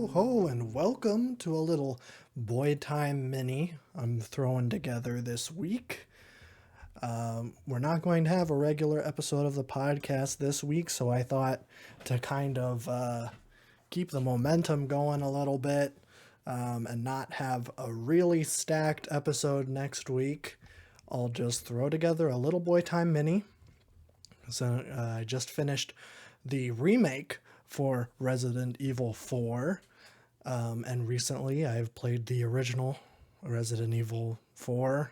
Yo ho, and welcome to a little boy time mini I'm throwing together this week. We're not going to have a regular episode of the podcast this week, so I thought to kind of keep the momentum going a little bit and not have a really stacked episode next week, I'll just throw together a little boy time mini. So I just finished the remake for Resident Evil 4. And recently I've played the original Resident Evil 4.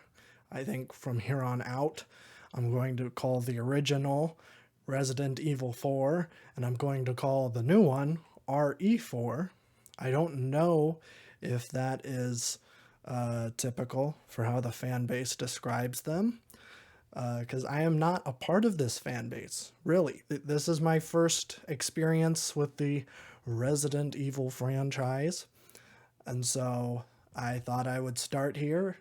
I think from here on out, I'm going to call the original Resident Evil 4, and I'm going to call the new one RE4. I don't know if that is typical for how the fan base describes them, because I am not a part of this fan base. Really, this is my first experience with the Resident Evil franchise, and so I thought I would start here.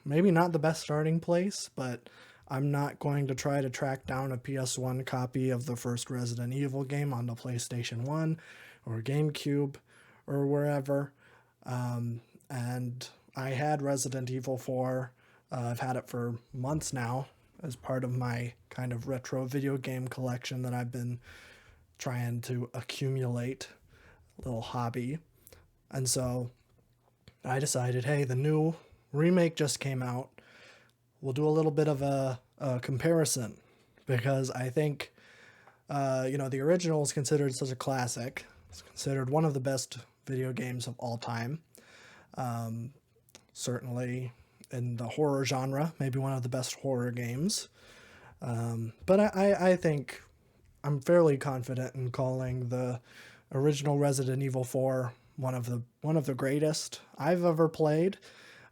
Maybe not the best starting place, but I'm not going to try to track down a PS1 copy of the first Resident Evil game on the PlayStation 1 or GameCube or wherever. And I had Resident Evil 4. I've had it for months now as part of my kind of retro video game collection that I've been trying to accumulate, a little hobby. And so I decided, hey, the new remake just came out. We'll do a little bit of a comparison because I think, the original is considered such a classic. It's considered one of the best video games of all time. Certainly in the horror genre, maybe one of the best horror games. But I think I'm fairly confident in calling the original Resident Evil 4 one of the greatest I've ever played.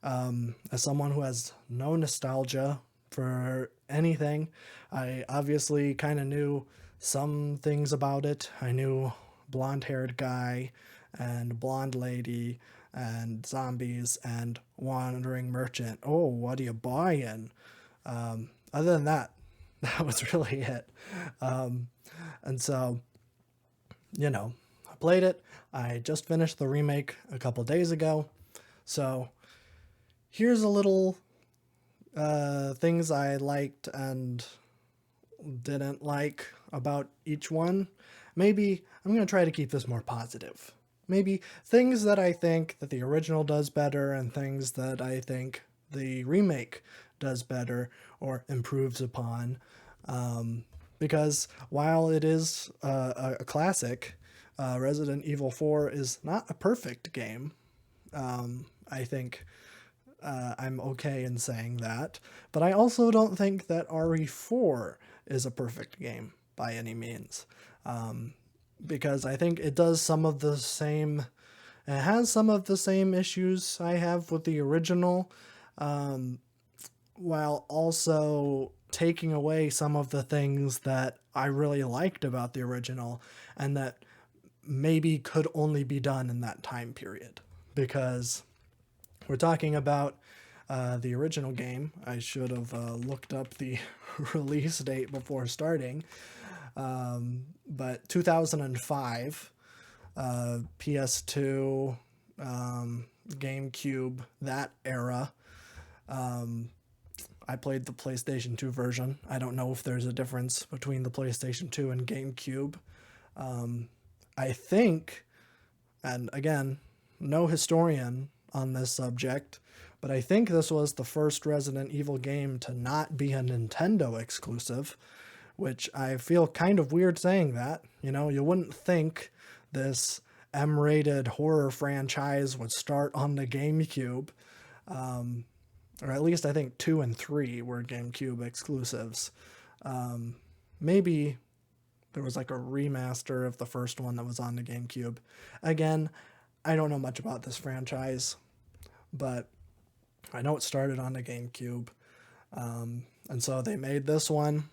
As someone who has no nostalgia for anything, I obviously kind of knew some things about it. I knew blonde-haired guy and blonde lady and zombies and wandering merchant. Oh, what are you buying? Other than that, that was really it. And so, I played it. I just finished the remake a couple days ago. So here's a little things I liked and didn't like about each one. Maybe I'm going to try to keep this more positive. Maybe things that I think that the original does better and things that I think the remake does better or improves upon. Because while it is a classic, Resident Evil 4 is not a perfect game. I think I'm okay in saying that. But I also don't think that RE4 is a perfect game by any means. Because I think it does some of the same, it has some of the same issues I have with the original, while also taking away some of the things that I really liked about the original and that maybe could only be done in that time period. Because we're talking about the original game. I should have looked up the release date before starting. But 2005, PS2, GameCube, that era. I played the PlayStation 2 version. I don't know if there's a difference between the PlayStation 2 and GameCube. I think, and again, no historian on this subject, but I think this was the first Resident Evil game to not be a Nintendo exclusive, which I feel kind of weird saying that. You wouldn't think this M-rated horror franchise would start on the GameCube. Or at least I think 2 and 3 were GameCube exclusives. Maybe there was like a remaster of the first one that was on the GameCube. Again, I don't know much about this franchise, but I know it started on the GameCube. And so they made this one.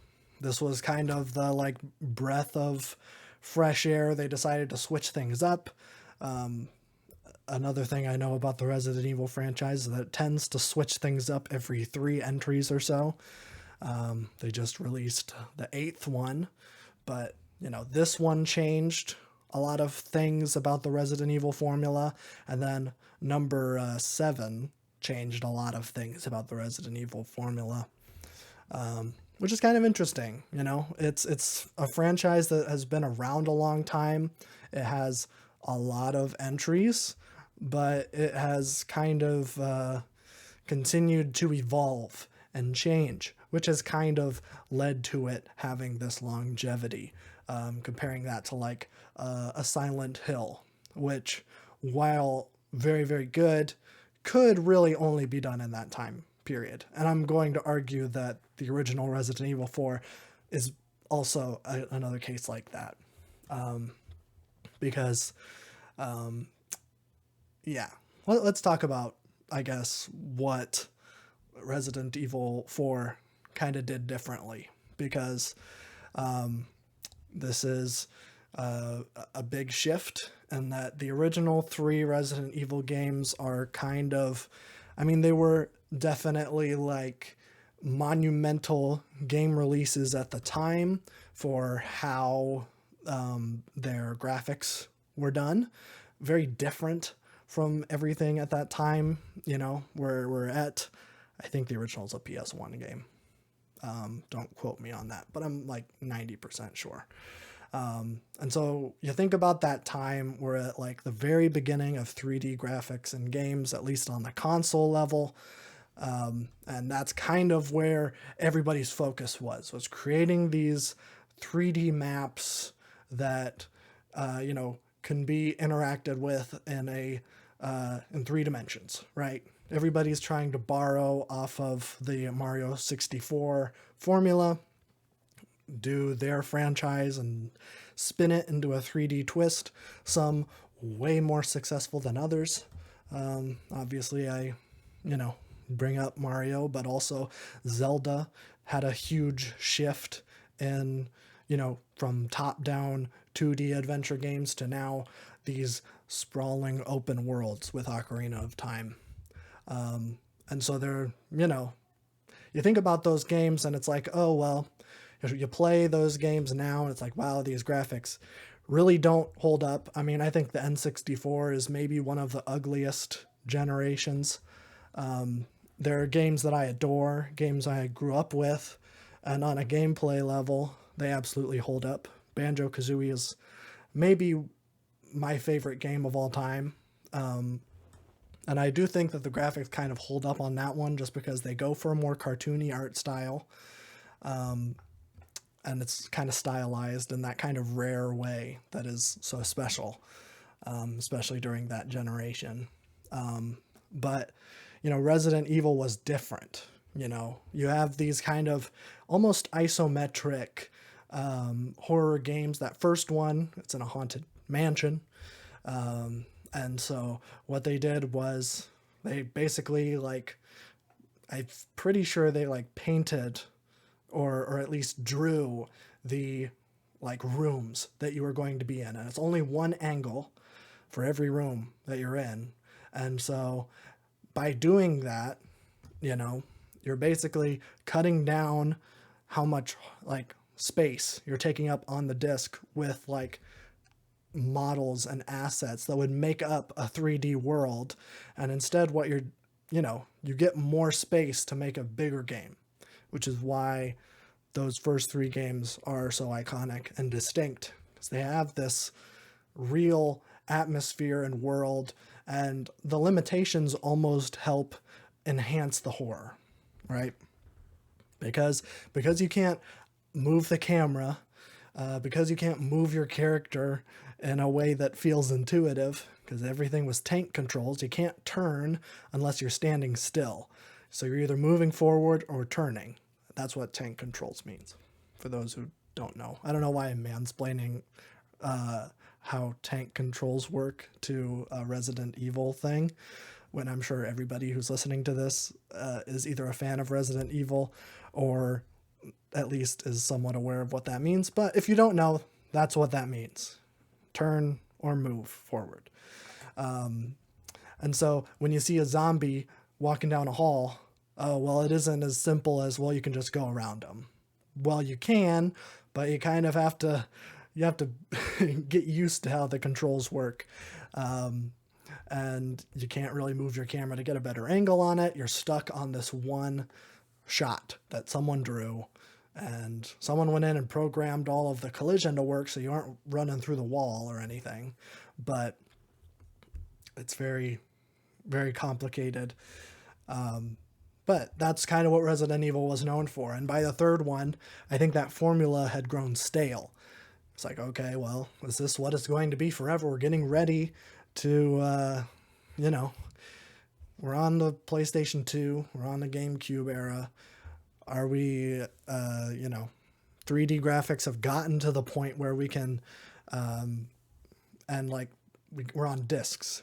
This was kind of the breath of fresh air. They decided to switch things up. Another thing I know about the Resident Evil franchise is that it tends to switch things up every 3 entries or so. They just released the 8th one, but this one changed a lot of things about the Resident Evil formula, and then number 7 changed a lot of things about the Resident Evil formula, which is kind of interesting. You know, it's a franchise that has been around a long time. It has a lot of entries, but it has kind of continued to evolve and change, which has kind of led to it having this longevity. Comparing that to like a Silent Hill, which, while very, very good, could really only be done in that time period. And I'm going to argue that the original Resident Evil 4 is also another case like that. Because, yeah, let's talk about, I guess, what Resident Evil 4 kind of did differently. Because this is a big shift, and that the original 3 Resident Evil games are kind of, I mean, they were definitely like monumental game releases at the time for how their graphics were done. Very different from everything at that time. You know, we're at, I think the original is a PS1 game. Don't quote me on that, but I'm like 90% sure. And so you think about that time, we're at like the very beginning of 3D graphics in games, at least on the console level. And that's kind of where everybody's focus was creating these 3D maps that, you know, can be interacted with in 3 dimensions, right? Everybody's trying to borrow off of the Mario 64 formula, do their franchise and spin it into a 3D twist. Some way more successful than others. Obviously, I, you know, bring up Mario, but also Zelda had a huge shift in, you know, from top-down 2D adventure games to now these sprawling open worlds with Ocarina of Time. And so they're, you know, you think about those games and it's like, oh, well, you play those games now and it's like, wow, these graphics really don't hold up. I mean, I think the N64 is maybe one of the ugliest generations. There are games that I adore, games I grew up with, and on a gameplay level, they absolutely hold up. Banjo-Kazooie is maybe my favorite game of all time. And I do think that the graphics kind of hold up on that one just because they go for a more cartoony art style. And it's kind of stylized in that kind of rare way that is so special, especially during that generation. But, you know, Resident Evil was different. You know, you have these kind of almost isometric horror games. That first one, it's in a haunted mansion. And so what they did was they basically, like, I'm pretty sure they like painted or at least drew the like rooms that you were going to be in. And it's only one angle for every room that you're in. And so by doing that, you know, you're basically cutting down how much like space you're taking up on the disc with like models and assets that would make up a 3D world. And instead what you're, you know, you get more space to make a bigger game, which is why those first 3 games are so iconic and distinct, because they have this real atmosphere and world, and the limitations almost help enhance the horror, right? Because you can't move the camera, because you can't move your character in a way that feels intuitive, because everything was tank controls. You can't turn unless you're standing still. So you're either moving forward or turning. That's what tank controls means, for those who don't know. I don't know why I'm mansplaining how tank controls work to a Resident Evil thing, when I'm sure everybody who's listening to this is either a fan of Resident Evil or at least is somewhat aware of what that means. But if you don't know, that's what that means. Turn or move forward. And so when you see a zombie walking down a hall, oh, well, it isn't as simple as, well, you can just go around them. Well, you can, but you kind of have to you have to get used to how the controls work. And you can't really move your camera to get a better angle on it. You're stuck on this one shot that someone drew, and someone went in and programmed all of the collision to work so you aren't running through the wall or anything. But it's very, very complicated. But that's kind of what Resident Evil was known for. And by the third one, I think that formula had grown stale. It's like, okay, well, is this what it's going to be forever? We're getting ready to, you know, we're on the PlayStation 2, we're on the GameCube era. Are we, 3D graphics have gotten to the point where we can, and like, we're on discs.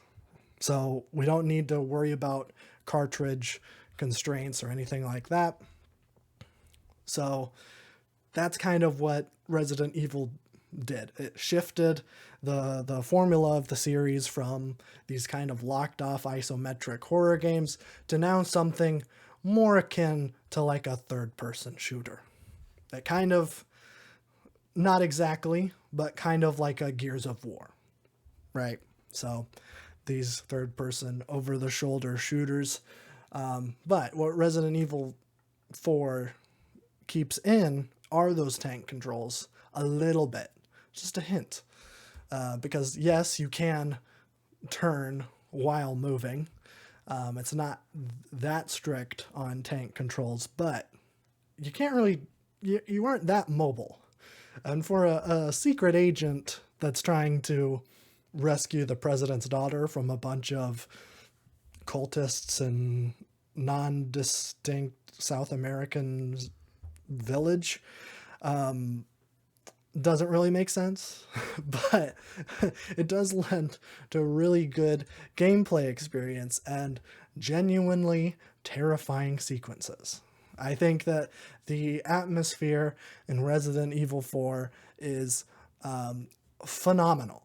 So we don't need to worry about cartridge constraints or anything like that. So that's kind of what Resident Evil did. It shifted the formula of the series from these kind of locked off isometric horror games to now something more akin to like a third person shooter. That kind of, not exactly, but kind of like a Gears of War, right? So these third person over the shoulder shooters. But what Resident Evil 4 keeps in are those tank controls a little bit, just a hint. Because yes, you can turn while moving. It's not that strict on tank controls, but you can't really, you aren't that mobile. And for a secret agent that's trying to rescue the president's daughter from a bunch of cultists and non-distinct South American village, doesn't really make sense, but it does lend to a really good gameplay experience and genuinely terrifying sequences. I think that the atmosphere in Resident Evil 4 is phenomenal.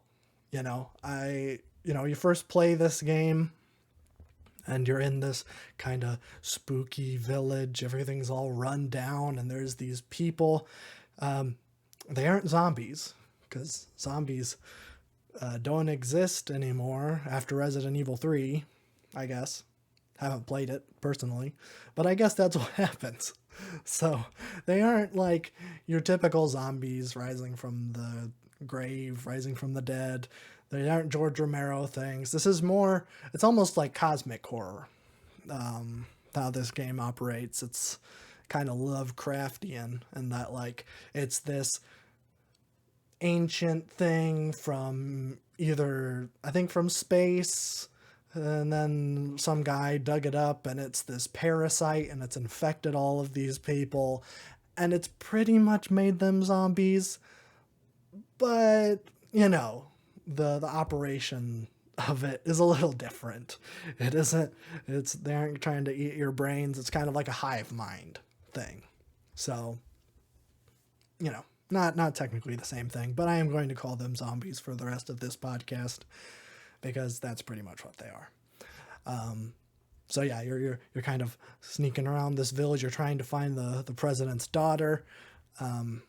You first play this game and you're in this kind of spooky village. Everything's all run down and there's these people. They aren't zombies, because zombies don't exist anymore after Resident Evil 3, I guess. Haven't played it personally, but I guess that's what happens. So they aren't like your typical zombies rising from the grave, rising from the dead. They aren't George Romero things. This is more, it's almost like cosmic horror, how this game operates. It's kind of Lovecraftian in that, like, it's this ancient thing from either, I think, from space, and then some guy dug it up and it's this parasite and it's infected all of these people and it's pretty much made them zombies. But the operation of it is a little different. They aren't trying to eat your brains. It's kind of like a hive mind thing. So not technically the same thing, but I am going to call them zombies for the rest of this podcast, because that's pretty much what they are. So yeah, you're kind of sneaking around this village. You're trying to find the president's daughter, and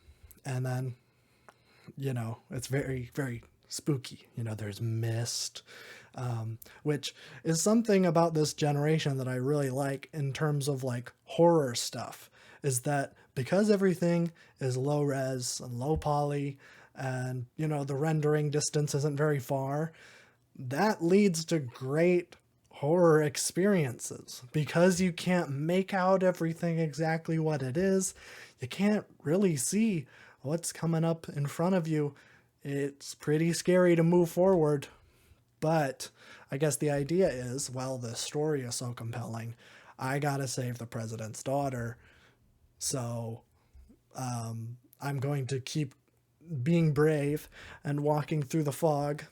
then it's very, very spooky. There's mist, which is something about this generation that I really like in terms of like horror stuff, is that because everything is low res and low poly, and the rendering distance isn't very far, that leads to great horror experiences. Because you can't make out everything exactly what it is, you can't really see what's coming up in front of you. It's pretty scary to move forward. But I guess the idea is, well, the story is so compelling, I gotta save the president's daughter. So I'm going to keep being brave and walking through the fog.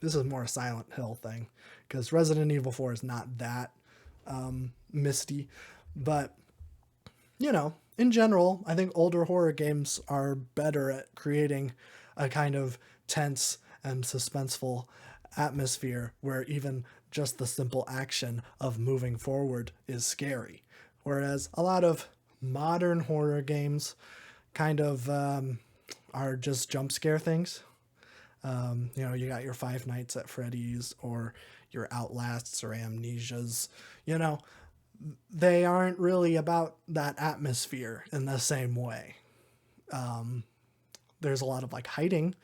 This is more a Silent Hill thing, because Resident Evil 4 is not that misty. But, in general, I think older horror games are better at creating a kind of tense and suspenseful atmosphere where even just the simple action of moving forward is scary. Whereas a lot of modern horror games kind of are just jump scare things. You got your Five Nights at Freddy's or your Outlasts or Amnesias. You know, they aren't really about that atmosphere in the same way. There's a lot of like hiding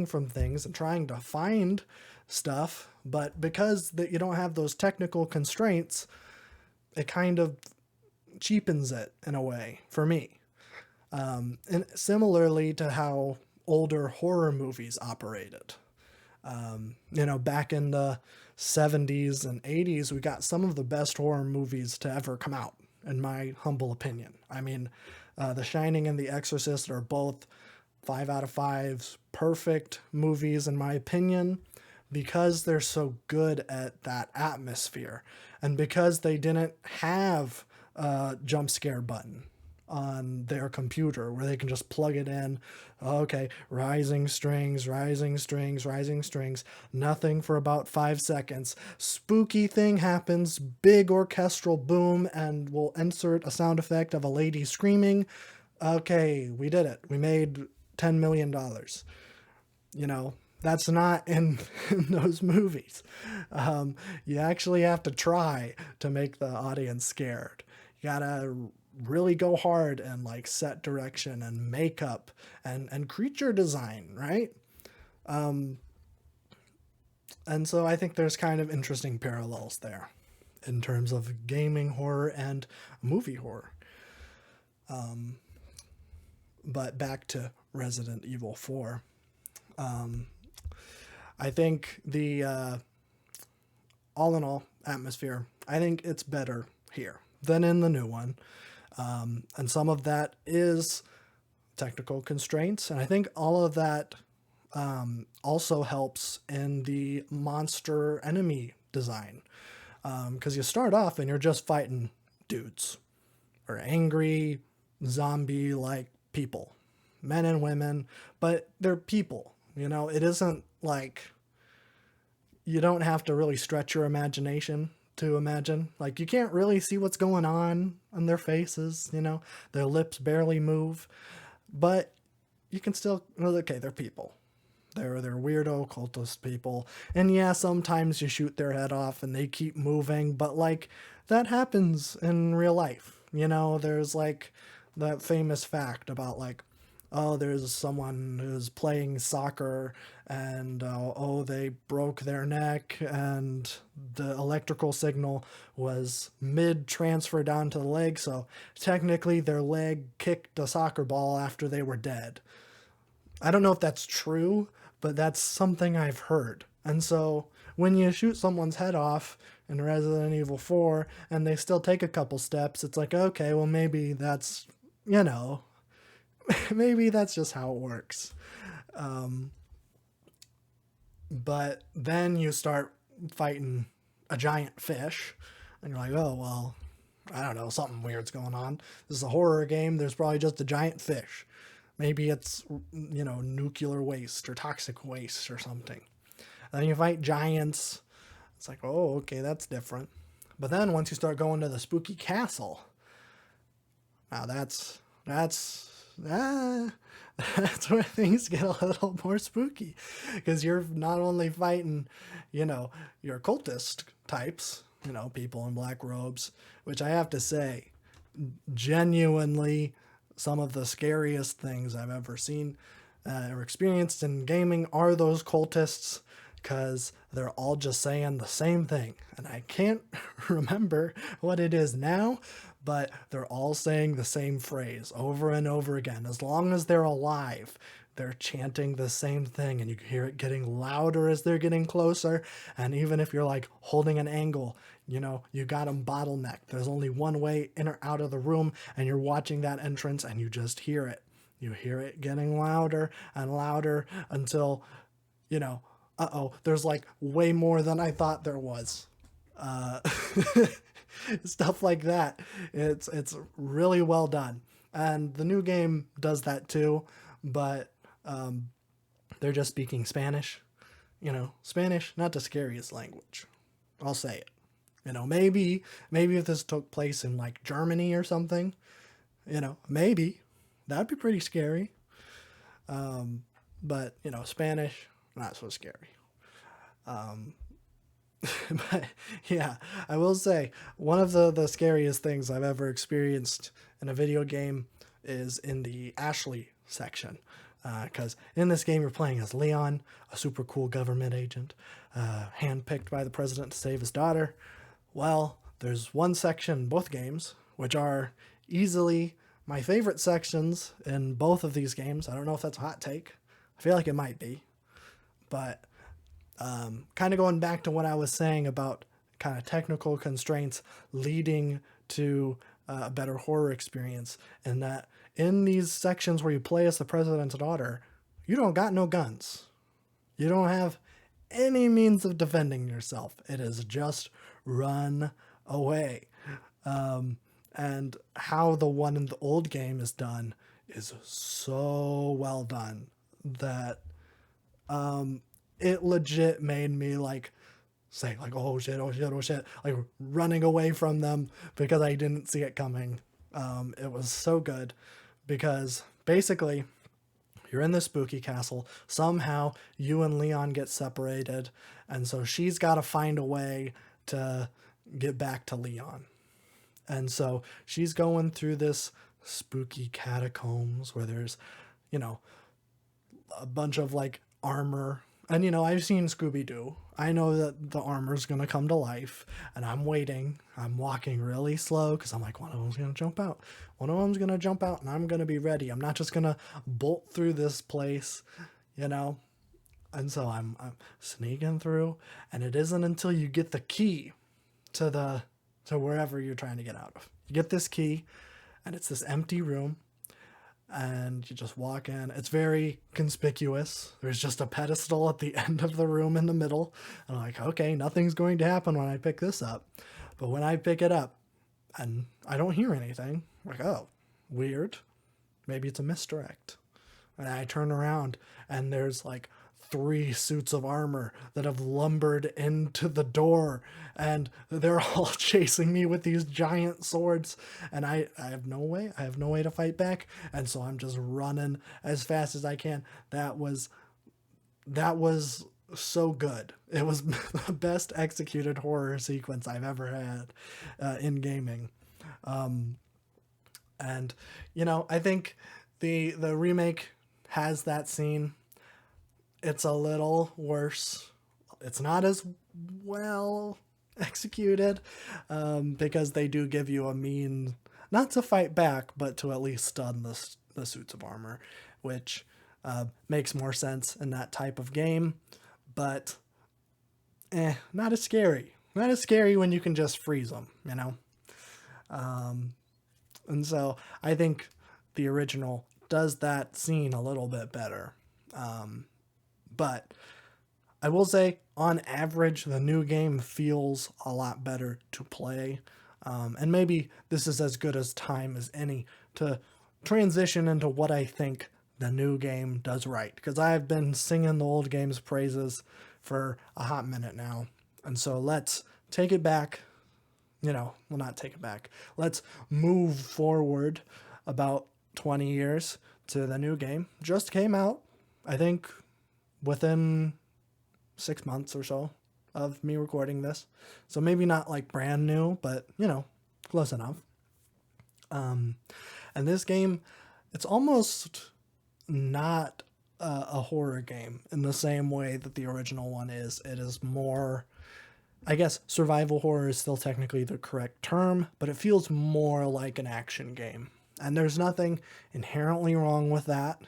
from things and trying to find stuff, but because that you don't have those technical constraints, it kind of cheapens it in a way for me. And similarly to how older horror movies operated. Back in the 70s and 80s, we got some of the best horror movies to ever come out, in my humble opinion. I mean, The Shining and The Exorcist are both 5 out of 5 perfect movies, in my opinion, because they're so good at that atmosphere and because they didn't have a jump scare button on their computer where they can just plug it in. Okay, rising strings, rising strings, rising strings, nothing for about 5 seconds. Spooky thing happens, big orchestral boom, and we'll insert a sound effect of a lady screaming. Okay, we did it. We made $10 million. That's not in those movies. You actually have to try to make the audience scared. You gotta really go hard and like set direction and makeup and creature design, right? And so I think there's kind of interesting parallels there in terms of gaming horror and movie horror. But back to Resident Evil 4. I think the all in all atmosphere, I think it's better here than in the new one. And some of that is technical constraints. And I think all of that also helps in the monster enemy design. Because you start off and you're just fighting dudes or angry zombie-like people, men and women, but they're people. It isn't like you don't have to really stretch your imagination to imagine. Like, you can't really see what's going on their faces, their lips barely move, but you can still, okay, they're people. They're weirdo cultist people. And yeah, sometimes you shoot their head off and they keep moving, but like that happens in real life. There's like that famous fact about like, oh, there's someone who's playing soccer and they broke their neck and the electrical signal was mid transfer down to the leg. So technically their leg kicked a soccer ball after they were dead. I don't know if that's true, but that's something I've heard. And so when you shoot someone's head off in Resident Evil 4 and they still take a couple steps, it's like, okay, well, maybe that's, maybe that's just how it works. But then you start fighting a giant fish and you're like, oh, well, I don't know, something weird's going on. This is a horror game. There's probably just a giant fish. Maybe it's, nuclear waste or toxic waste or something. And then you fight giants. It's like, oh, okay, that's different. But then once you start going to the spooky castle, now that's where things get a little more spooky, because you're not only fighting, your cultist types, people in black robes, which I have to say, genuinely, some of the scariest things I've ever seen or experienced in gaming are those cultists, because they're all just saying the same thing. And I can't remember what it is now, but they're all saying the same phrase over and over again. As long as they're alive, they're chanting the same thing, and you hear it getting louder as they're getting closer. And even if you're like holding an angle, you got them bottlenecked. There's only one way in or out of the room, and you're watching that entrance and you just hear it. You hear it getting louder and louder until, there's like way more than I thought there was. Stuff like that. It's really well done. And the new game does that too, but they're just speaking Spanish. Spanish, not the scariest language. I'll say it. Maybe if this took place in like Germany or something, maybe that'd be pretty scary. But, Spanish, not so scary. Um, but yeah, I will say one of the scariest things I've ever experienced in a video game is in the Ashley section. Because in this game, you're playing as Leon, a super cool government agent, handpicked by the president to save his daughter. Well, there's one section in both games, which are easily my favorite sections in both of these games. I don't know if that's a hot take. I feel like it might be. But kind of going back to what I was saying about kind of technical constraints leading to a better horror experience, and that in these sections where you play as the president's daughter, you don't got no guns. You don't have any means of defending yourself. It is just run away. And how the one in the old game is done is so well done that it legit made me like say like, oh shit, oh shit, oh shit, like running away from them because I didn't see it coming. It was so good because basically you're in this spooky castle. Somehow you and Leon get separated, and so she's got to find a way to get back to Leon. And so she's going through this spooky catacombs where there's, you know, a bunch of like armor. And, I've seen Scooby Doo. I know that the armor's going to come to life, and I'm waiting. I'm walking really slow because I'm like, one of them's going to jump out. One of them's going to jump out, and I'm going to be ready. I'm not just going to bolt through this place, you know? And so I'm sneaking through, and it isn't until you get the key to wherever you're trying to get out of. You get this key, and it's this empty room, and you just walk in. It's very conspicuous. There's just a pedestal at the end of the room in the middle. And I'm like, okay, nothing's going to happen when I pick this up. But when I pick it up and I don't hear anything, I'm like, oh, weird. Maybe it's a misdirect. And I turn around and there's like 3 suits of armor that have lumbered into the door, and they're all chasing me with these giant swords, and I have no way to fight back, and so I'm just running as fast as I can. That was so good. It was the best executed horror sequence I've ever had in gaming. And I think the remake has that scene. It's a little worse. It's not as well executed because they do give you a mean, not to fight back, but to at least stun the suits of armor, which makes more sense in that type of game. But not as scary. Not as scary when you can just freeze them, And so I think the original does that scene a little bit better. But I will say, on average, the new game feels a lot better to play. And maybe this is as good as time as any to transition into what I think the new game does right. Because I've been singing the old game's praises for a hot minute now. And so let's take it back. Well, not take it back. Let's move forward about 20 years to the new game. Just came out, I think, within 6 months or so of me recording this. So maybe not like brand new, but close enough. And this game, it's almost not a horror game in the same way that the original one is. It is more, I guess survival horror is still technically the correct term, but it feels more like an action game. And there's nothing inherently wrong with that.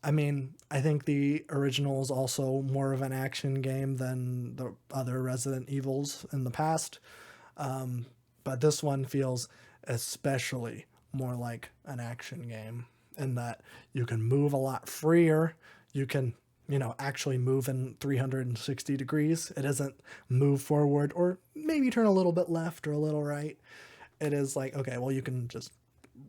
I think the original is also more of an action game than the other Resident Evils in the past. But this one feels especially more like an action game in that you can move a lot freer. You can, actually move in 360 degrees. It isn't move forward or maybe turn a little bit left or a little right. It is like, okay, well, you can just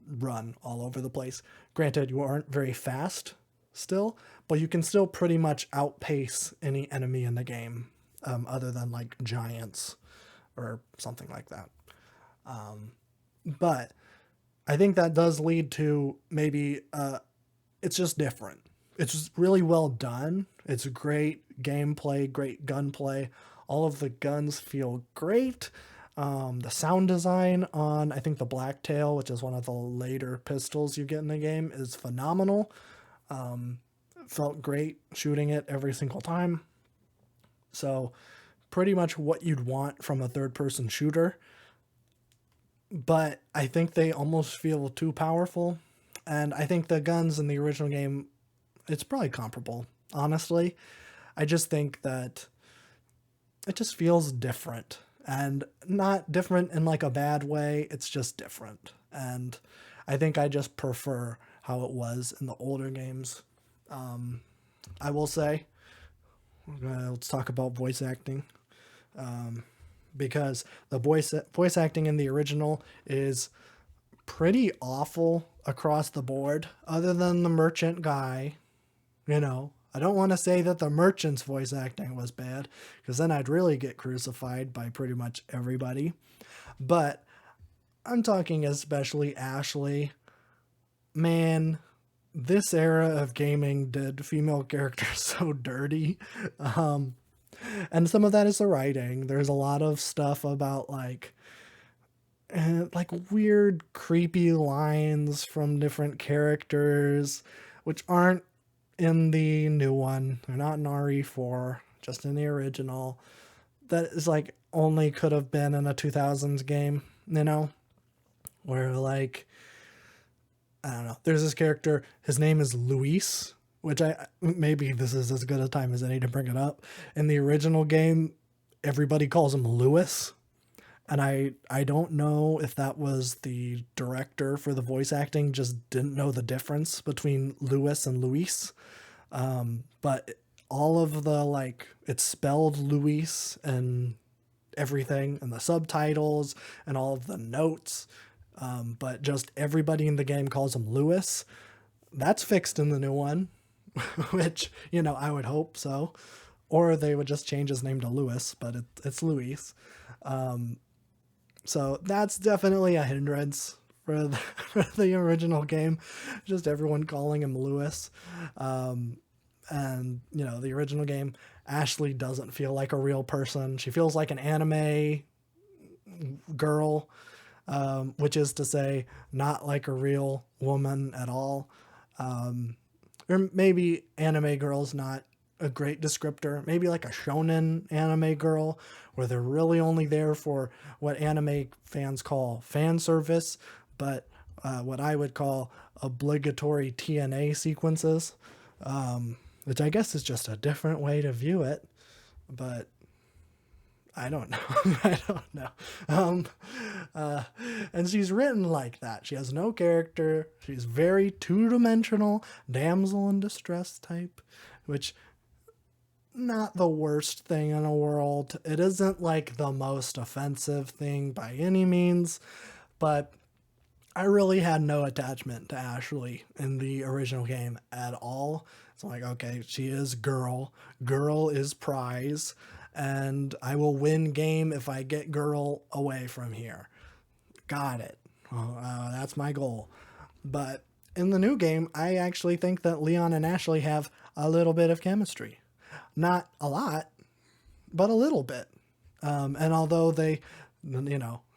run all over the place. Granted, you aren't very fast still, but you can still pretty much outpace any enemy in the game, other than like giants or something like that. But I think that does lead to maybe it's just different. It's really well done. It's great gameplay, great gunplay. All of the guns feel great. The sound design on, I think, the Blacktail, which is one of the later pistols you get in the game, is phenomenal. Felt great shooting it every single time. So, pretty much what you'd want from a third person shooter. But I think they almost feel too powerful. And I think the guns in the original game, it's probably comparable, honestly. I just think that it just feels different, and not different in like a bad way. It's just different. And I think I just prefer how it was in the older games. I will say, let's talk about voice acting. Because the voice acting in the original is pretty awful across the board, other than the merchant guy. I don't want to say that the merchant's voice acting was bad, because then I'd really get crucified by pretty much everybody. But I'm talking especially Ashley. Man, this era of gaming did female characters so dirty. And some of that is the writing. There's a lot of stuff about like weird, creepy lines from different characters, which aren't in the new one. They're not in RE4, just in the original. That is like only could have been in a 2000s game, where like, I don't know. There's this character, his name is Luis, which maybe this is as good a time as any to bring it up. In the original game, everybody calls him Lewis. And I don't know if that was the director for the voice acting just didn't know the difference between Lewis and Luis. But all of the, it's spelled Luis and everything, and the subtitles and all of the notes. But just everybody in the game calls him Lewis. That's fixed in the new one, which, I would hope so. Or they would just change his name to Lewis, but it's Luis. So that's definitely a hindrance for for the original game. Just everyone calling him Lewis. And, the original game, Ashley doesn't feel like a real person. She feels like an anime girl, which is to say, not like a real woman at all. Or maybe anime girl's not a great descriptor. Maybe like a shonen anime girl, where they're really only there for what anime fans call fan service, but what I would call obligatory TNA sequences, which I guess is just a different way to view it, but I don't know. I don't know. And she's written like that. She has no character. She's very two-dimensional, damsel in distress type, which, not the worst thing in the world. It isn't like the most offensive thing by any means, but I really had no attachment to Ashley in the original game at all. It's like, okay, she is girl. Girl is prize. And I will win game if I get girl away from here. Got it. That's my goal. But in the new game, I actually think that Leon and Ashley have a little bit of chemistry. Not a lot, but a little bit. And although they,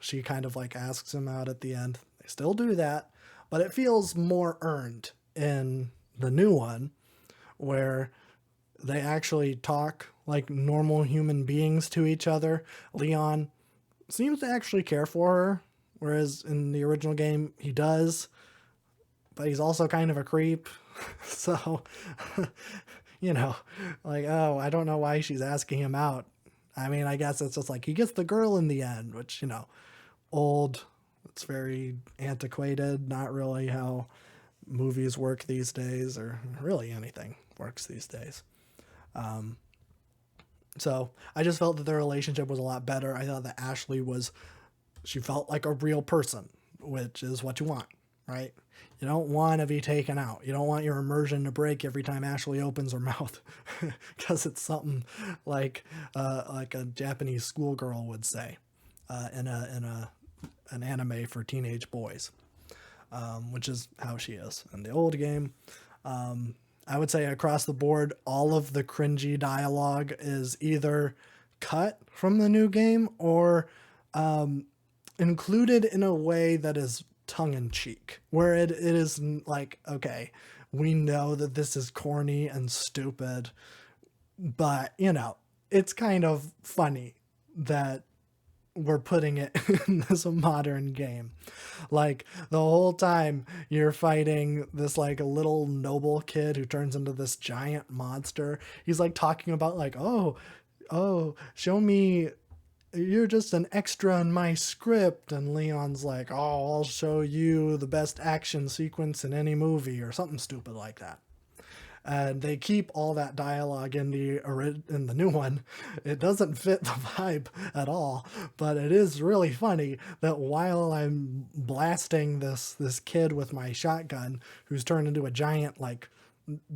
she kind of asks him out at the end, they still do that. But it feels more earned in the new one, where they actually talk like normal human beings to each other. Leon seems to actually care for her, whereas in the original game, he does. But he's also kind of a creep. So, oh, I don't know why she's asking him out. I mean, I guess it's just he gets the girl in the end, which, old. It's very antiquated, not really how movies work these days, or really anything works these days. So I just felt that their relationship was a lot better. I thought that Ashley she felt like a real person, which is what you want, right? You don't want to be taken out. You don't want your immersion to break every time Ashley opens her mouth, because it's something like a Japanese schoolgirl would say in an anime for teenage boys, which is how she is in the old game. I would say across the board, all of the cringy dialogue is either cut from the new game or included in a way that is tongue in cheek, where it is like, okay, we know that this is corny and stupid, but it's kind of funny that we're putting it in this modern game. Like the whole time you're fighting this like a little noble kid who turns into this giant monster. He's like talking about like, oh, show me, you're just an extra in my script. And Leon's like, oh, I'll show you the best action sequence in any movie or something stupid like that. And they keep all that dialogue in the new one. It doesn't fit the vibe at all, but it is really funny that while I'm blasting this kid with my shotgun, who's turned into a giant like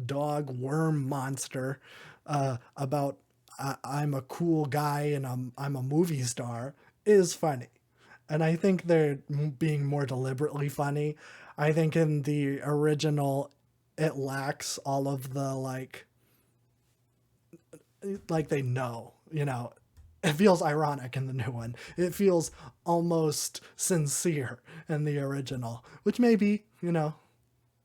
dog worm monster, about I'm a cool guy and I'm a movie star, is funny. And I think they're being more deliberately funny. I think in the original, it lacks all of the like they know, It feels ironic in the new one. It feels almost sincere in the original, which maybe,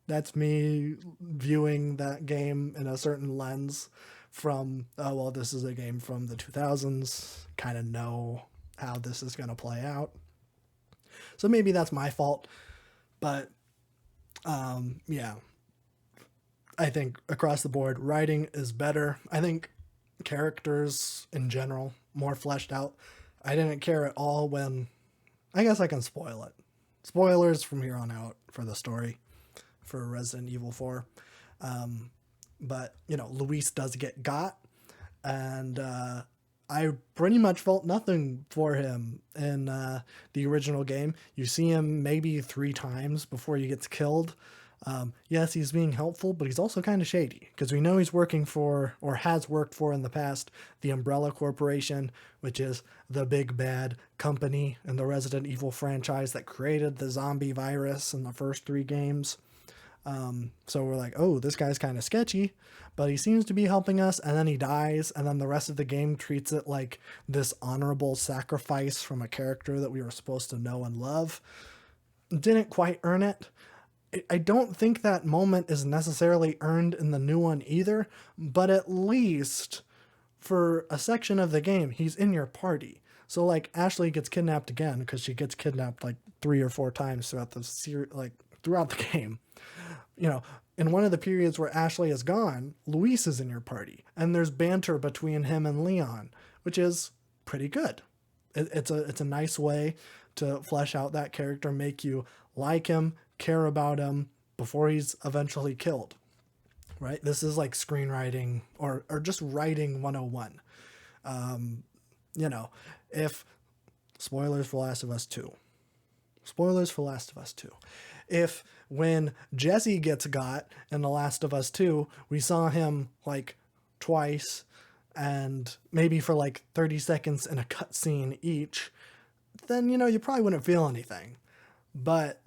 that's me viewing that game in a certain lens from, oh, well, this is a game from the 2000s, kind of know how this is going to play out. So maybe that's my fault, but yeah, I think across the board, writing is better. I think characters in general more fleshed out. I didn't care at all when. I guess I can spoil it. Spoilers from here on out for the story for Resident Evil 4. But Luis does get got, and I pretty much felt nothing for him in the original game. You see him maybe 3 times before he gets killed. Yes, he's being helpful, but he's also kind of shady because we know he's working for, or has worked for in the past, the Umbrella Corporation, which is the big bad company in the Resident Evil franchise that created the zombie virus in the first 3 games. So we're like, oh, this guy's kind of sketchy, but he seems to be helping us, and then he dies, and then the rest of the game treats it like this honorable sacrifice from a character that we were supposed to know and love. Didn't quite earn it. I don't think that moment is necessarily earned in the new one either, but at least for a section of the game, he's in your party. So like Ashley gets kidnapped again because she gets kidnapped like 3 or 4 times throughout throughout the game. In one of the periods where Ashley is gone, Luis is in your party, and there's banter between him and Leon, which is pretty good. It's a nice way to flesh out that character, make you like him, care about him before he's eventually killed. Right? This is like screenwriting or just writing 101. If spoilers for Last of Us 2. Spoilers for Last of Us 2. If when Jesse gets got in The Last of Us 2, we saw him like twice and maybe for like 30 seconds in a cutscene each, then, you probably wouldn't feel anything. But,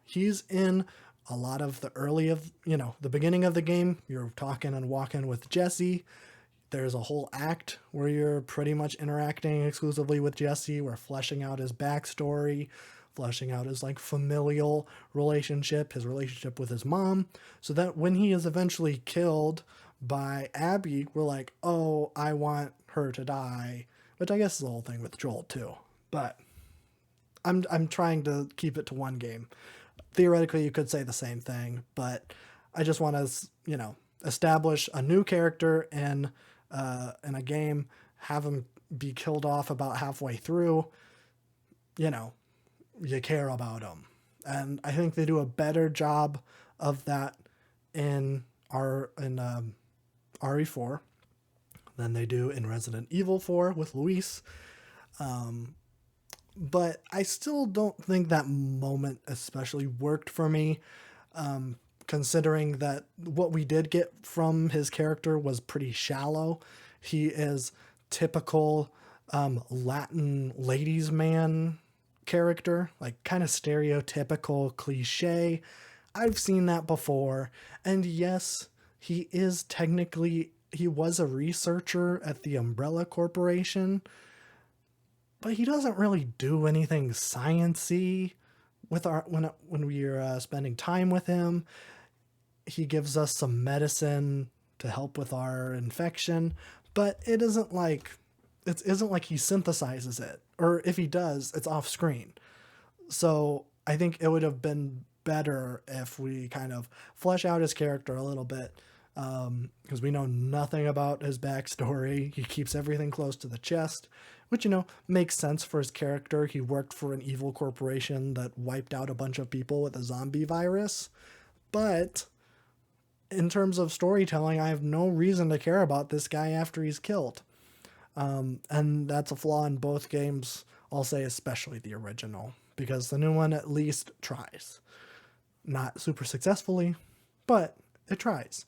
he's in a lot of the the beginning of the game. You're talking and walking with Jesse. There's a whole act where you're pretty much interacting exclusively with Jesse. We're fleshing out his backstory, fleshing out his like familial relationship, his relationship with his mom, so that when he is eventually killed by Abby, we're like, oh, I want her to die, which I guess is the whole thing with Joel too. But I'm trying to keep it to one game. Theoretically, you could say the same thing, but I just want to, establish a new character in a game, have him be killed off about halfway through. You care about him, and I think they do a better job of that in RE4 than they do in Resident Evil 4 with Luis. But I still don't think that moment especially worked for me, considering that what we did get from his character was pretty shallow. He is typical Latin ladies man character, like kind of stereotypical cliche. I've seen that before. And yes, he was a researcher at the Umbrella Corporation, but he doesn't really do anything sciency with our when we're spending time with him. He gives us some medicine to help with our infection, but it isn't like he synthesizes it, or if he does, it's off screen. So I think it would have been better if we kind of flesh out his character a little bit, because we know nothing about his backstory. He keeps everything close to the chest, which, makes sense for his character. He worked for an evil corporation that wiped out a bunch of people with a zombie virus. But in terms of storytelling, I have no reason to care about this guy after he's killed. And that's a flaw in both games. I'll say especially the original, because the new one at least tries. Not super successfully, but it tries.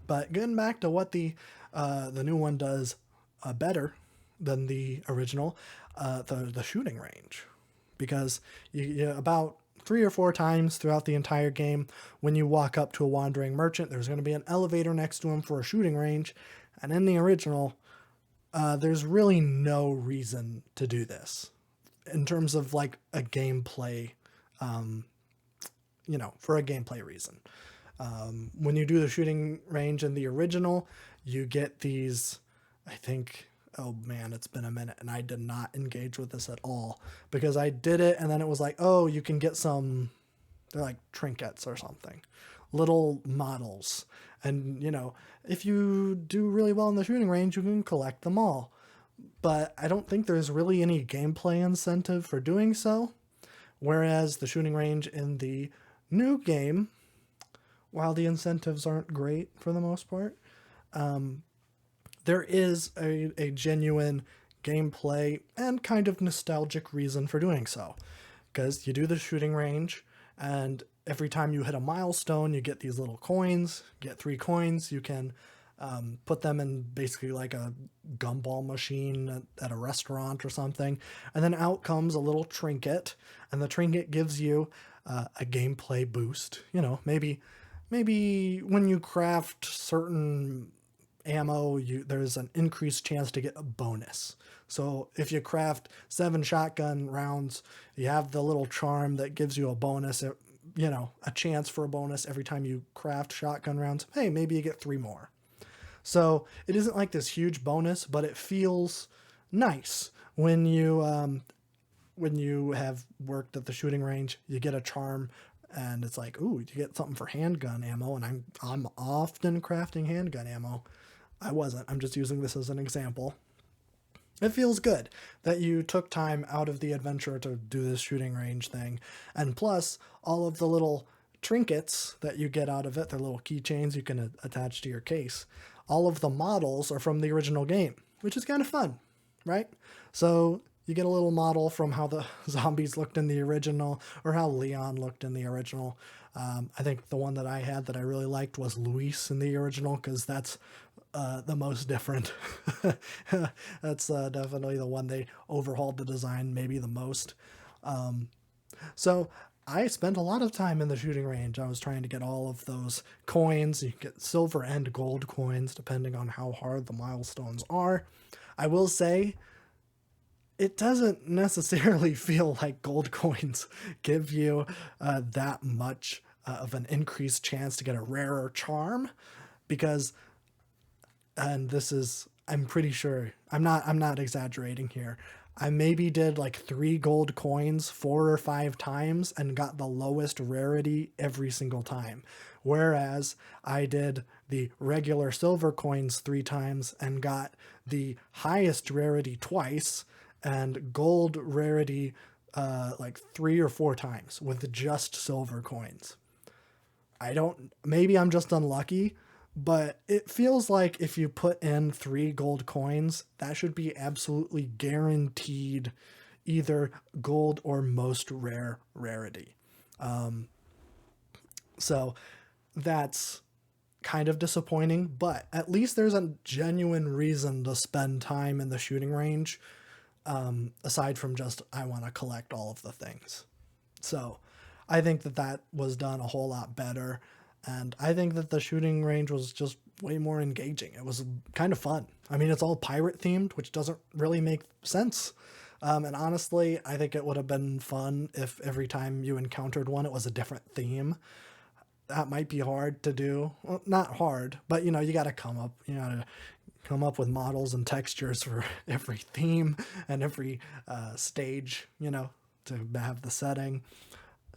But getting back to what the new one does better than the original, the shooting range, because you about 3 or 4 times throughout the entire game, when you walk up to a wandering merchant, there's going to be an elevator next to him for a shooting range, and in the original, there's really no reason to do this in terms of like a gameplay, for a gameplay reason. When you do the shooting range in the original, you get these, I think, oh man, it's been a minute, and I did not engage with this at all, because I did it and then it was like, oh, you can get some, they're like trinkets or something, little models. And, if you do really well in the shooting range, you can collect them all. But I don't think there's really any gameplay incentive for doing so. Whereas the shooting range in the new game, while the incentives aren't great for the most part, there is a genuine gameplay and kind of nostalgic reason for doing so. Because you do the shooting range, and every time you hit a milestone, you get these little coins. You get 3 coins. You can put them in basically like a gumball machine at a restaurant or something. And then out comes a little trinket, and the trinket gives you a gameplay boost. Maybe when you craft certain ammo, there's an increased chance to get a bonus. So if you craft 7 shotgun rounds, you have the little charm that gives you a bonus, a chance for a bonus every time you craft shotgun rounds. Hey, maybe you get 3 more. So it isn't like this huge bonus, but it feels nice when you have worked at the shooting range. You get a charm, and it's like, ooh, you get something for handgun ammo, and I'm often crafting handgun ammo. I wasn't. I'm just using this as an example. It feels good that you took time out of the adventure to do this shooting range thing. And plus, all of the little trinkets that you get out of it, they're little keychains you can attach to your case. All of the models are from the original game, which is kind of fun, right? So you get a little model from how the zombies looked in the original, or how Leon looked in the original. I think the one that I had that I really liked was Luis in the original, because that's the most different. That's definitely the one they overhauled the design maybe the most. So I spent a lot of time in the shooting range. I was trying to get all of those coins. You get silver and gold coins depending on how hard the milestones are. I will say, it doesn't necessarily feel like gold coins give you that much of an increased chance to get a rarer charm, because, and this is, I'm pretty sure, I'm not exaggerating here, I maybe did like 3 gold coins 4 or 5 times and got the lowest rarity every single time. Whereas I did the regular silver coins 3 times and got the highest rarity twice, and gold rarity like 3 or 4 times with just silver coins. Maybe I'm just unlucky, but it feels like if you put in 3 gold coins, that should be absolutely guaranteed either gold or most rare rarity. So that's kind of disappointing, but at least there's a genuine reason to spend time in the shooting range, aside from just, I want to collect all of the things. So I think that that was done a whole lot better. And I think that the shooting range was just way more engaging. It was kind of fun. I mean, it's all pirate themed, which doesn't really make sense. And honestly, I think it would have been fun if every time you encountered one, it was a different theme. That might be hard to do. Well, not hard, but you got to come up with models and textures for every theme and every stage, to have the setting.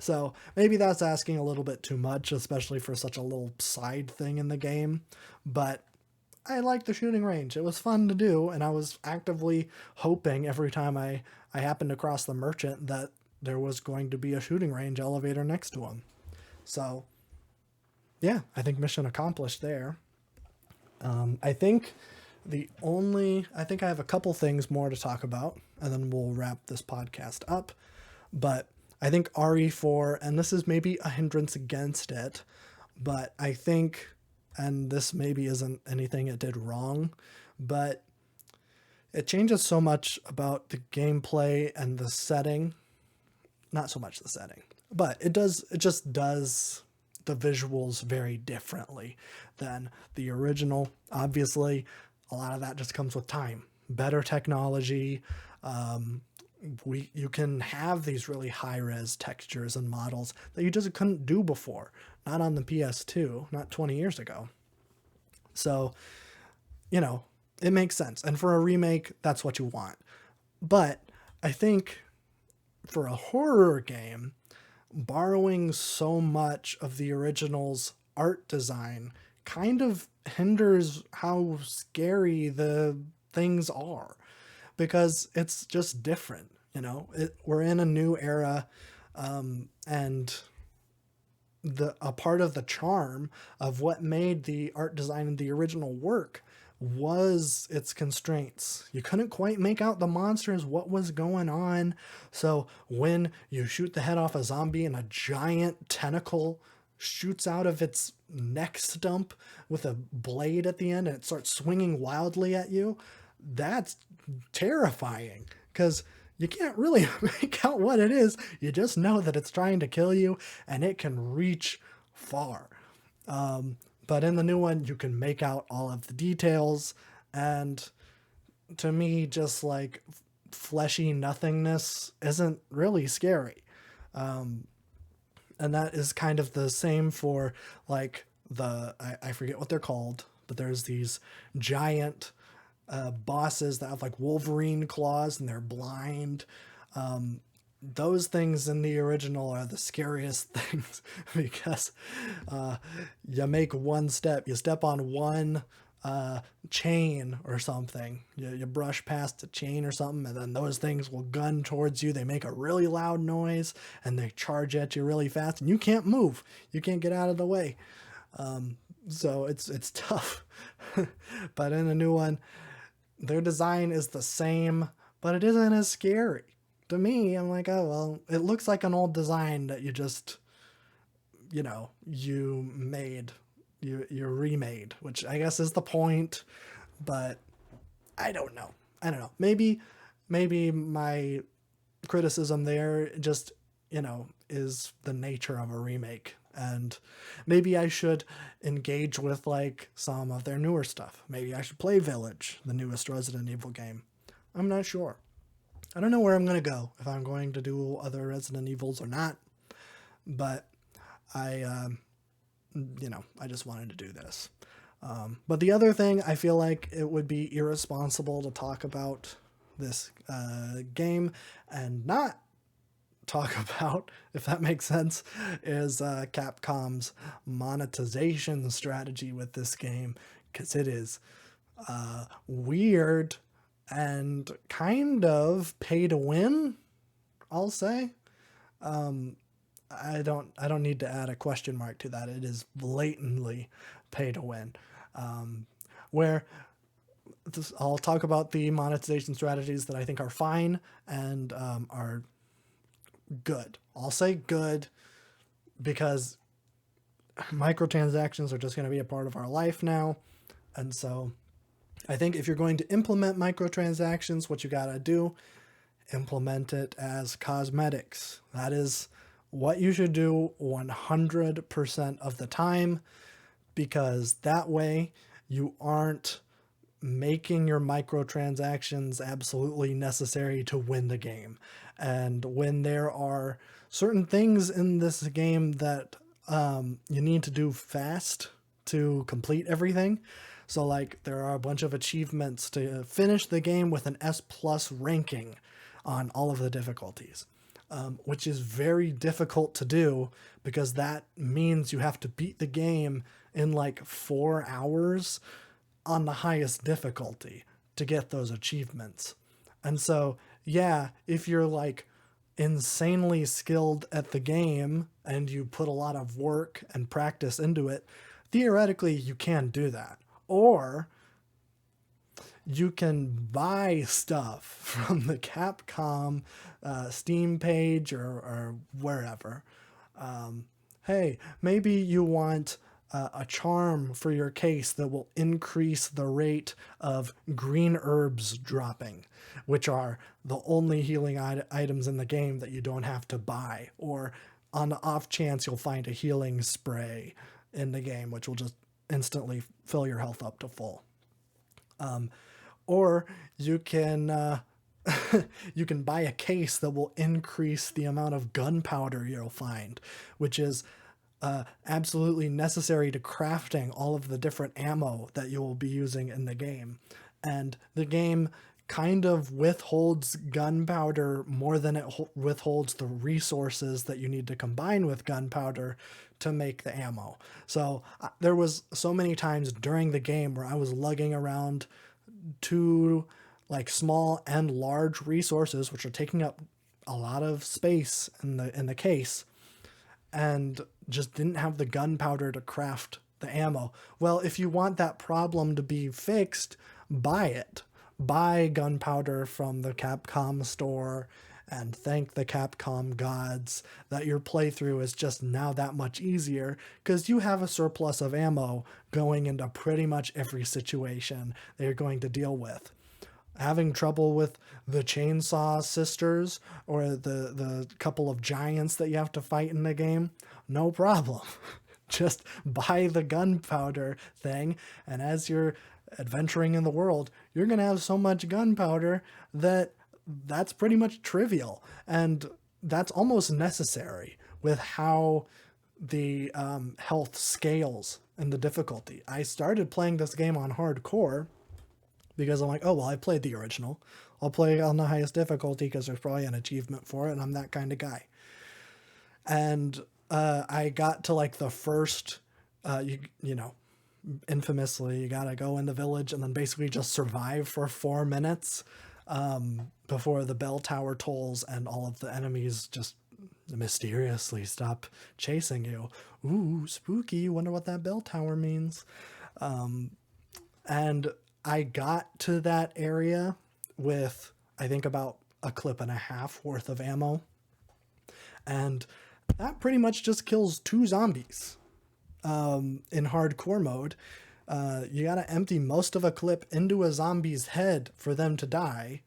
So maybe that's asking a little bit too much, especially for such a little side thing in the game. But I liked the shooting range. It was fun to do, and I was actively hoping every time I happened across the merchant that there was going to be a shooting range elevator next to him. So, yeah, I think mission accomplished there. I think I think I have a couple things more to talk about, and then we'll wrap this podcast up. But I think RE4, and this is maybe a hindrance against it, but I think, and this maybe isn't anything it did wrong, but it changes so much about the gameplay and the setting. Not so much the setting, but it just does the visuals very differently than the original. Obviously, a lot of that just comes with time, better technology. You can have these really high res textures and models that you just couldn't do before, not on the PS2, not 20 years ago. So, it makes sense. And for a remake, that's what you want. But I think for a horror game, borrowing so much of the original's art design kind of hinders how scary the things are, because it's just different. We're in a new era, and a part of the charm of what made the art design in the original work was its constraints. You couldn't quite make out the monsters, what was going on. So when you shoot the head off a zombie and a giant tentacle shoots out of its neck stump with a blade at the end and it starts swinging wildly at you, that's terrifying, because you can't really make out what it is. You just know that it's trying to kill you and it can reach far. But in the new one, you can make out all of the details. And to me, just like fleshy nothingness isn't really scary. And that is kind of the same for like I forget what they're called, but there's these giant bosses that have like Wolverine claws and they're blind. Those things in the original are the scariest things, because you make one step, you step on one chain or something, you brush past a chain or something, and then those things will gun towards you. They make a really loud noise and they charge at you really fast, and you can't move, you can't get out of the way. So it's tough. But in the new one, their design is the same, but it isn't as scary. To me, I'm like, oh, well, it looks like an old design that you just, you made, you remade, which I guess is the point, but I don't know. Maybe my criticism there just, is the nature of a remake. And maybe I should engage with like some of their newer stuff. Maybe I should play Village, the newest Resident Evil game. I'm not sure. I don't know where I'm going to go, if I'm going to do other Resident Evils or not. But I just wanted to do this. But the other thing, I feel like it would be irresponsible to talk about this game and not talk about, if that makes sense, is Capcom's monetization strategy with this game, because it is weird and kind of pay to win, I'll say. I don't need to add a question mark to that. It is blatantly pay to win. Where I'll talk about the monetization strategies that I think are fine and are good. I'll say good because microtransactions are just going to be a part of our life now. And so I think if you're going to implement microtransactions, what you got to do, implement it as cosmetics. That is what you should do 100% of the time, because that way you aren't making your microtransactions absolutely necessary to win the game. And when there are certain things in this game that you need to do fast to complete everything, so like there are a bunch of achievements to finish the game with an S plus ranking on all of the difficulties, which is very difficult to do because that means you have to beat the game in like 4 hours on the highest difficulty to get those achievements. And so, yeah, if you're like insanely skilled at the game and you put a lot of work and practice into it, theoretically you can do that. Or you can buy stuff from the Capcom Steam page or wherever. Hey, maybe you want a charm for your case that will increase the rate of green herbs dropping, which are the only healing items in the game that you don't have to buy. Or on the off chance you'll find a healing spray in the game, which will just instantly fill your health up to full. Or you can you can buy a case that will increase the amount of gunpowder you'll find, which is absolutely necessary to crafting all of the different ammo that you will be using in the game. And the game kind of withholds gunpowder more than it withholds the resources that you need to combine with gunpowder to make the ammo. So there was so many times during the game where I was lugging around two like small and large resources which are taking up a lot of space in the case, and just didn't have the gunpowder to craft the ammo. Well, if you want that problem to be fixed, buy it. Buy gunpowder from the Capcom store and thank the Capcom gods that your playthrough is just now that much easier because you have a surplus of ammo going into pretty much every situation that you're going to deal with. Having trouble with the chainsaw sisters or the couple of giants that you have to fight in the game, no problem. Just buy the gunpowder thing, and as you're adventuring in the world, you're going to have so much gunpowder that that's pretty much trivial. And that's almost necessary with how the health scales and the difficulty. I started playing this game on hardcore because I'm like, oh, well, I played the original. I'll play on the highest difficulty because there's probably an achievement for it, and I'm that kind of guy. And I got to like the first, you know, infamously, you gotta go in the village and then basically just survive for 4 minutes before the bell tower tolls and all of the enemies just mysteriously stop chasing you. Ooh, spooky. Wonder what that bell tower means. And I got to that area with, I think, about a clip and a half worth of ammo. And that pretty much just kills 2 zombies in hardcore mode. You gotta empty most of a clip into a zombie's head for them to die.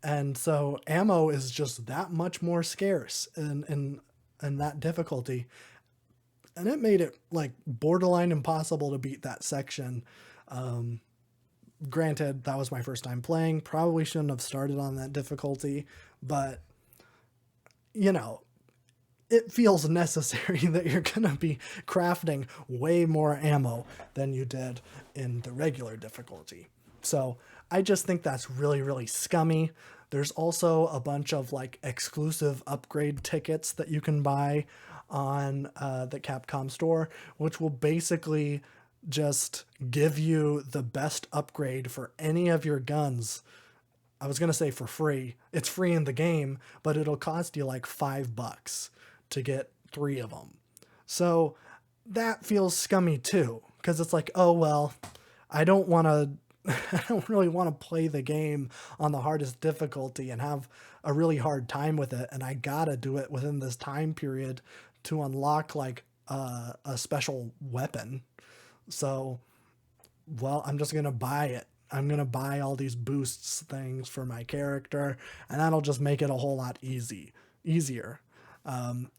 And so ammo is just that much more scarce in that difficulty. And it made it like borderline impossible to beat that section. Granted, that was my first time playing. Probably shouldn't have started on that difficulty, but you know, it feels necessary that you're going to be crafting way more ammo than you did in the regular difficulty. So I just think that's really, really scummy. There's also a bunch of like exclusive upgrade tickets that you can buy on the Capcom store, which will basically just give you the best upgrade for any of your guns. I was going to say for free. It's free in the game, but it'll cost you like $5 to get 3 of them. So that feels scummy too, because it's like, oh, well, I don't want to, I don't really want to play the game on the hardest difficulty and have a really hard time with it. And I gotta do it within this time period to unlock like a special weapon. So, well, I'm just going to buy it. I'm going to buy all these boosts things for my character, and that'll just make it a whole lot easier.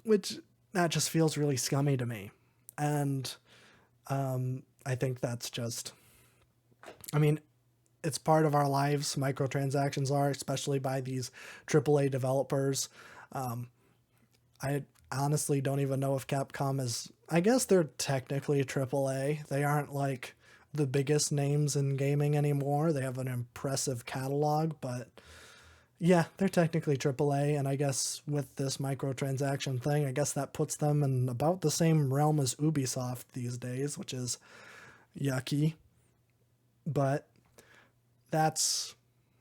which that just feels really scummy to me. And I think that's just, I mean, it's part of our lives. Microtransactions are, especially by these AAA developers. I honestly don't even know if Capcom is, I guess they're technically AAA. They aren't like the biggest names in gaming anymore. They have an impressive catalog, but yeah, they're technically AAA. And I guess with this microtransaction thing, I guess that puts them in about the same realm as Ubisoft these days, which is yucky. But that's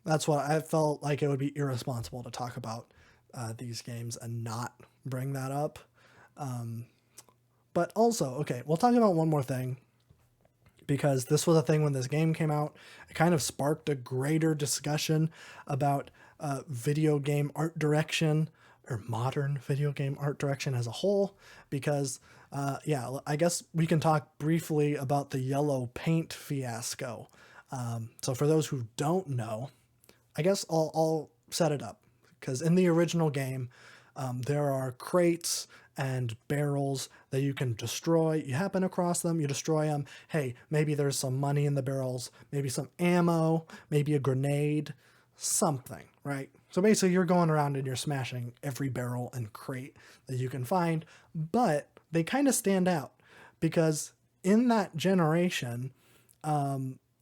what I felt like. It would be irresponsible to talk about these games and not bring that up. But also, okay, we'll talk about one more thing, because this was a thing when this game came out. It kind of sparked a greater discussion about video game art direction, or modern video game art direction as a whole, because yeah, I guess we can talk briefly about the yellow paint fiasco. So for those who don't know, I guess I'll set it up, because in the original game, there are crates and barrels that you can destroy. You happen across them, you destroy them. Hey, maybe there's some money in the barrels, maybe some ammo, maybe a grenade, something, right? So basically you're going around and you're smashing every barrel and crate that you can find, but they kind of stand out because in that generation,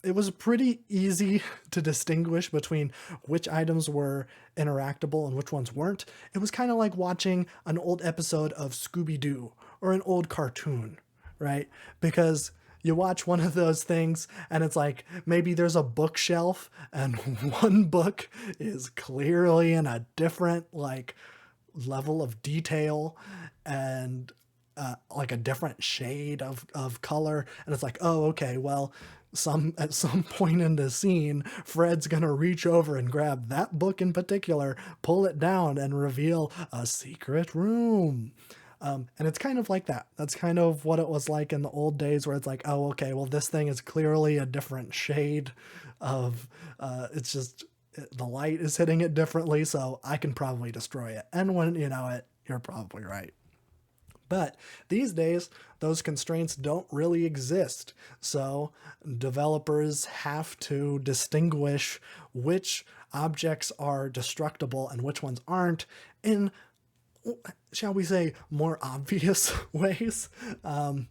it was pretty easy to distinguish between which items were interactable and which ones weren't. It was kind of like watching an old episode of Scooby-Doo or an old cartoon, right? Because you watch one of those things and it's like maybe there's a bookshelf and one book is clearly in a different like level of detail and like a different shade of color, and it's like, oh, okay, well, at some point in the scene, Fred's gonna reach over and grab that book in particular, pull it down, and reveal a secret room. And it's kind of like that. That's kind of what it was like in the old days, where it's like, oh, okay, well, this thing is clearly a different shade of, it's just, the light is hitting it differently, so I can probably destroy it. And when you know it, you're probably right. But these days, those constraints don't really exist. So developers have to distinguish which objects are destructible and which ones aren't in, shall we say, more obvious ways. And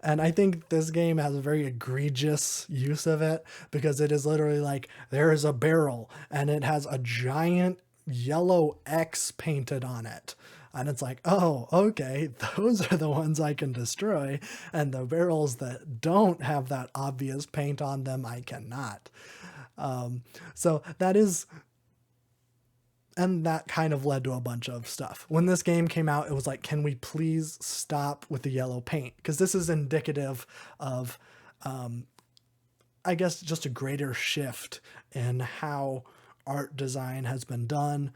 I think this game has a very egregious use of it, because it is literally like, there is a barrel and it has a giant yellow X painted on it. And it's like, oh, okay, those are the ones I can destroy. And the barrels that don't have that obvious paint on them, I cannot. So that is, and that kind of led to a bunch of stuff. When this game came out, it was like, can we please stop with the yellow paint? Because this is indicative of, I guess, just a greater shift in how art design has been done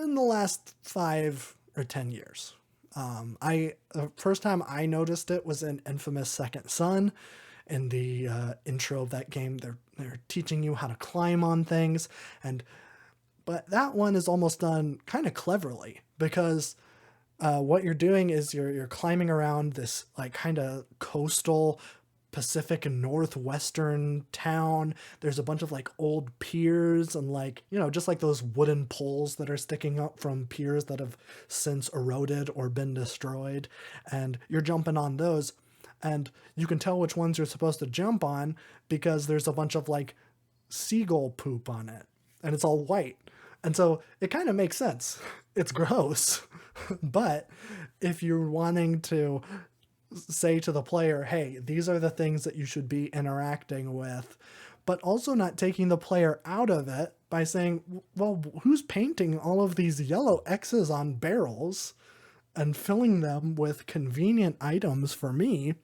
in the last 5 or 10 years. The first time I noticed it was in Infamous Second Son. In the intro of that game, they're teaching you how to climb on things, but that one is almost done kind of cleverly, because what you're doing is you're climbing around this like kind of coastal Pacific Northwestern town. There's a bunch of like old piers and like, just like those wooden poles that are sticking up from piers that have since eroded or been destroyed. And you're jumping on those, and you can tell which ones you're supposed to jump on because there's a bunch of like seagull poop on it and it's all white. And so it kind of makes sense. It's gross. But if you're wanting to say to the player, hey, these are the things that you should be interacting with, but also not taking the player out of it by saying, well, who's painting all of these yellow X's on barrels and filling them with convenient items for me?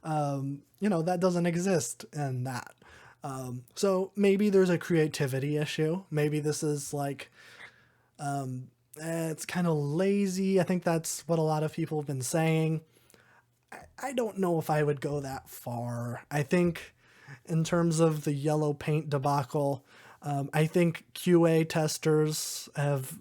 That doesn't exist in that. So maybe there's a creativity issue. Maybe this is like, it's kind of lazy. I think that's what a lot of people have been saying. I don't know if I would go that far. I think in terms of the yellow paint debacle, I think QA testers have,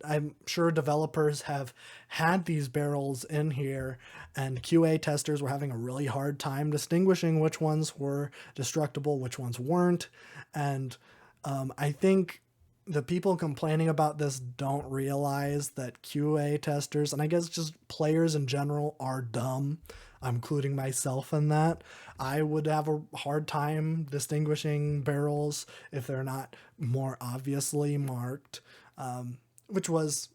I'm sure developers have had these barrels in here, and QA testers were having a really hard time distinguishing which ones were destructible, which ones weren't. And I think the people complaining about this don't realize that QA testers, and I guess just players in general, are dumb. I'm including myself in that. I would have a hard time distinguishing barrels if they're not more obviously marked, which was,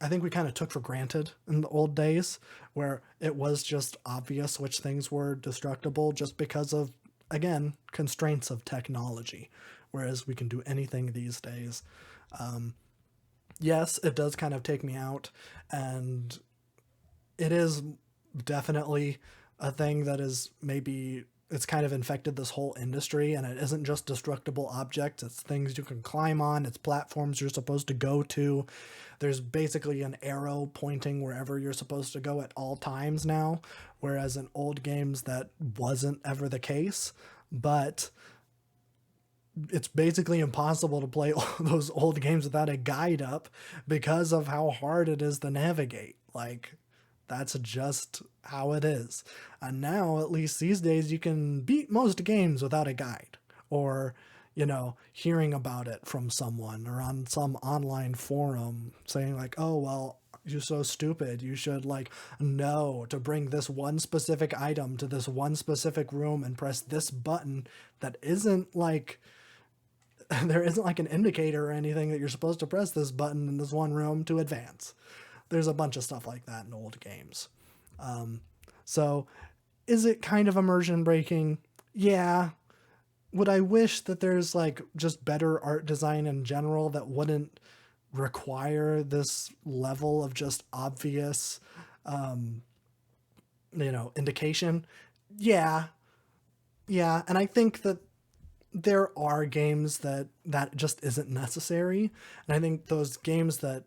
I think we kind of took for granted in the old days, where it was just obvious which things were destructible just because of, again, constraints of technology, whereas we can do anything these days. Yes, it does kind of take me out, and it is definitely a thing that is maybe it's kind of infected this whole industry, and it isn't just destructible objects, it's things you can climb on, it's platforms you're supposed to go to. There's basically an arrow pointing wherever you're supposed to go at all times now, whereas in old games that wasn't ever the case. But it's basically impossible to play all those old games without a guide up because of how hard it is to navigate. Like, that's just how it is. And now, at least these days, you can beat most games without a guide, or, hearing about it from someone or on some online forum saying, like, oh, well, you're so stupid. You should, like, know to bring this one specific item to this one specific room and press this button that isn't like there isn't like an indicator or anything that you're supposed to press this button in this one room to advance. There's a bunch of stuff like that in old games. So is it kind of immersion breaking? Yeah. Would I wish that there's like just better art design in general that wouldn't require this level of just obvious, indication? Yeah. Yeah. And I think that there are games that just isn't necessary. And I think those games that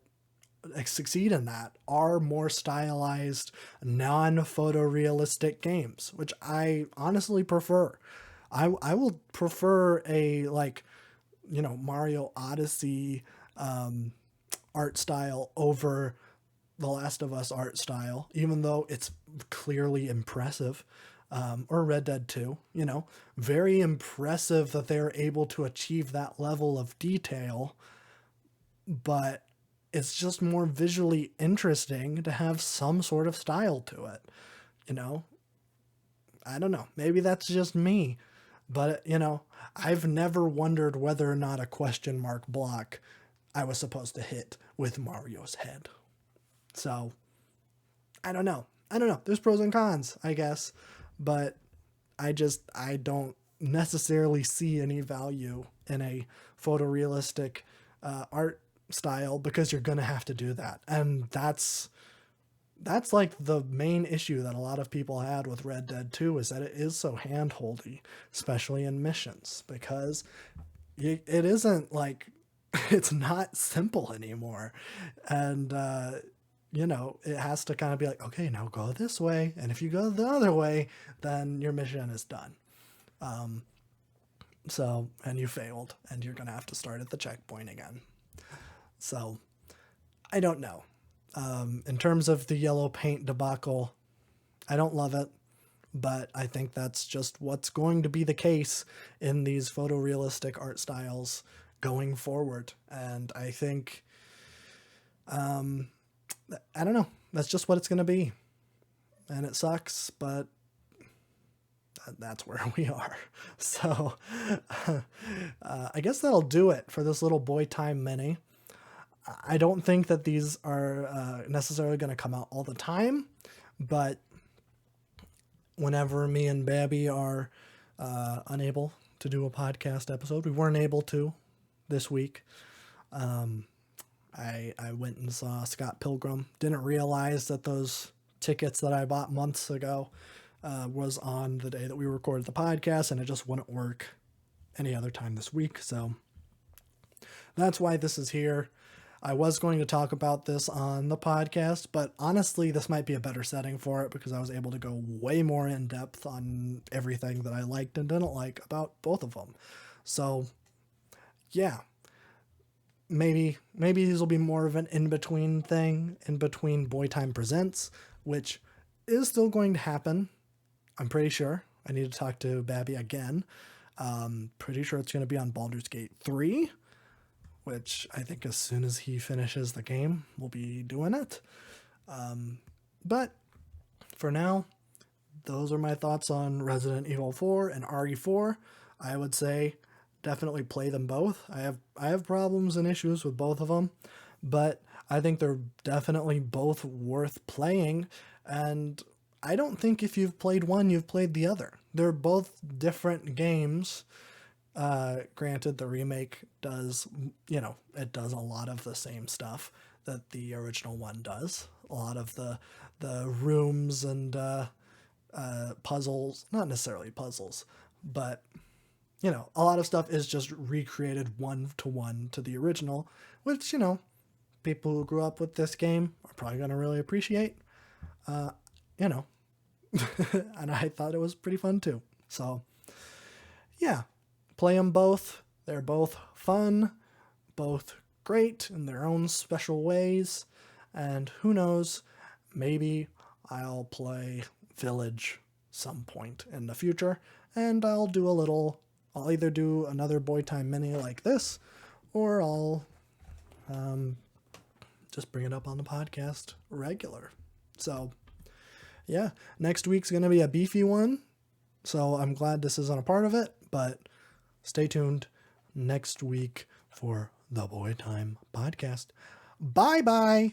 succeed in that are more stylized, non-photorealistic games, which I honestly prefer. I will prefer a Mario Odyssey art style over the Last of Us art style, even though it's clearly impressive. Or Red Dead 2, very impressive that they're able to achieve that level of detail, but it's just more visually interesting to have some sort of style to it, you know? I don't know. Maybe that's just me, but, I've never wondered whether or not a question mark block I was supposed to hit with Mario's head. So, I don't know. There's pros and cons, I guess, but I don't necessarily see any value in a photorealistic art style because you're gonna have to do that, and that's like the main issue that a lot of people had with Red Dead 2 is that it is so handholdy, especially in missions, because it isn't like it's not simple anymore, and it has to kind of be like, okay, now go this way, and if you go the other way, then your mission is done. And you failed, and you're gonna have to start at the checkpoint again. So, I don't know. In terms of the yellow paint debacle, I don't love it, but I think that's just what's going to be the case in these photorealistic art styles going forward. And I think, I don't know, that's just what it's going to be. And it sucks, but that's where we are. So, I guess that'll do it for this little boy time mini. I don't think that these are necessarily going to come out all the time, but whenever me and Babby are unable to do a podcast episode, we weren't able to this week. I went and saw Scott Pilgrim. Didn't realize that those tickets that I bought months ago was on the day that we recorded the podcast, and it just wouldn't work any other time this week. So that's why this is here. I was going to talk about this on the podcast, but honestly, this might be a better setting for it because I was able to go way more in depth on everything that I liked and didn't like about both of them. So yeah, maybe these will be more of an in-between thing, in between Boy Time Presents, which is still going to happen. I'm pretty sure. I need to talk to Babby again. Pretty sure it's going to be on Baldur's Gate 3, which I think as soon as he finishes the game, we'll be doing it. But for now, those are my thoughts on Resident Evil 4 and RE4. I would say definitely play them both. I have problems and issues with both of them, but I think they're definitely both worth playing, and I don't think if you've played one, you've played the other. They're both different games. Granted, the remake does, it does a lot of the same stuff that the original one does. A lot of the rooms and puzzles, not necessarily puzzles, but a lot of stuff is just recreated one to the original, which, people who grew up with this game are probably going to really appreciate. And I thought it was pretty fun too. So, yeah, play them both. They're both fun, both great in their own special ways. And who knows, maybe I'll play Village some point in the future, and I'll either do another Boy Time Mini like this, or I'll just bring it up on the podcast regular. So, yeah, next week's going to be a beefy one, so I'm glad this isn't a part of it, but stay tuned next week for the Boy Time podcast. Bye-bye!